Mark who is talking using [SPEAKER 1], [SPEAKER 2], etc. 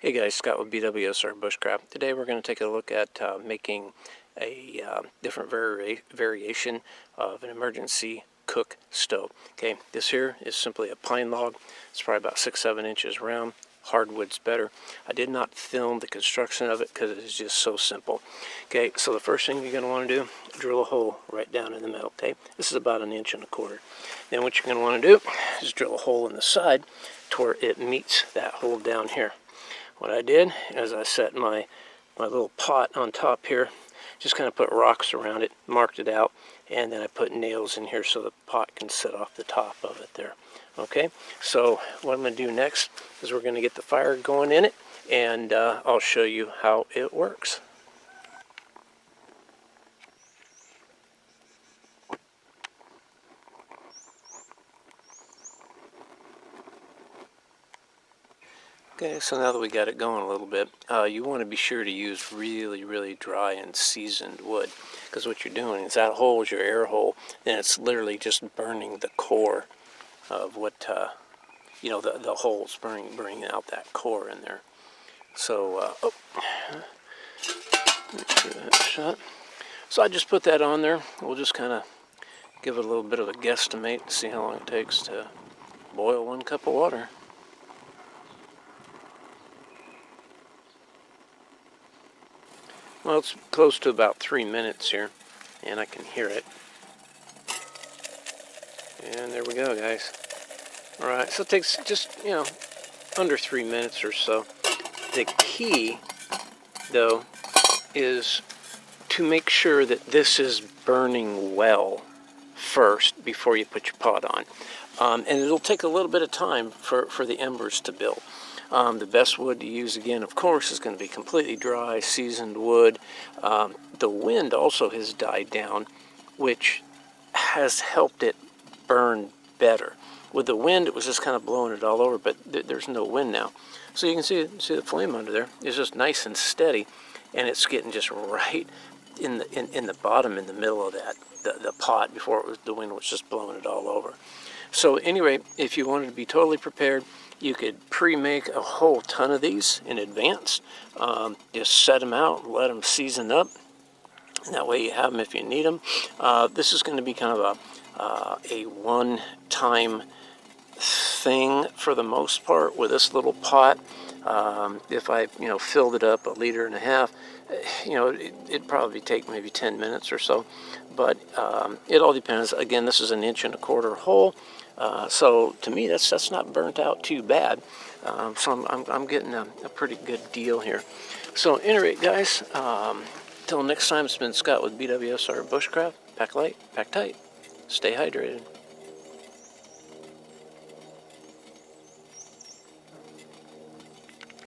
[SPEAKER 1] Hey guys, Scott with BWSR Bushcraft. Today we're going to take a look at making a different variation of an emergency cook stove. Okay, this here is simply a pine log. It's probably about 6-7 inches round. Hardwood's better. I did not film the construction of it because it is just so simple. Okay, so the first thing you're going to want to do, drill a hole right down in the middle. Okay, this is about 1.25 inches. Then what you're going to want to do is drill a hole in the side to where it meets that hole down here. What I did is I set my little pot on top here, just kind of put rocks around it, marked it out, and then I put nails in here so the pot can sit off the top of it there. Okay, so what I'm going to do next is we're going to get the fire going in it, and I'll show you how it works. Okay, so now that we got it going a little bit, you want to be sure to use really dry and seasoned wood, because what you're doing is that hole is your air hole, and it's literally just burning the core of what, the holes, burning out that core in there. So, make sure that's shut. So I just put that on there. We'll just kind of give it a little bit of a guesstimate to see how long it takes to boil 1 cup of water. Well, it's close to about 3 minutes here, and I can hear it. And there we go, guys. All right, so it takes just, under 3 minutes or so. The key, though, is to make sure that this is burning well first before you put your pot on. And it'll take a little bit of time for the embers to build. The best wood to use, again, of course, is going to be completely dry, seasoned wood. The wind also has died down, which has helped it burn better. With the wind, it was just kind of blowing it all over, but there's no wind now. So you can see the flame under there is just nice and steady, and it's getting just right in the bottom, in the middle of that, the pot, before the wind was just blowing it all over. So anyway, if you wanted to be totally prepared, you could pre-make a whole ton of these in advance. Just set them out, let them season up. That way you have them if you need them. This is going to be kind of a one-time thing for the most part with this little pot. If I filled it up 1.5 liters, it'd probably take maybe 10 minutes or so. But it all depends. Again, this is 1.25 inch hole. So to me, that's not burnt out too bad. So I'm getting a pretty good deal here. So anyway, guys, till next time, it's been Scott with BWSR Bushcraft. Pack light, pack tight, stay hydrated.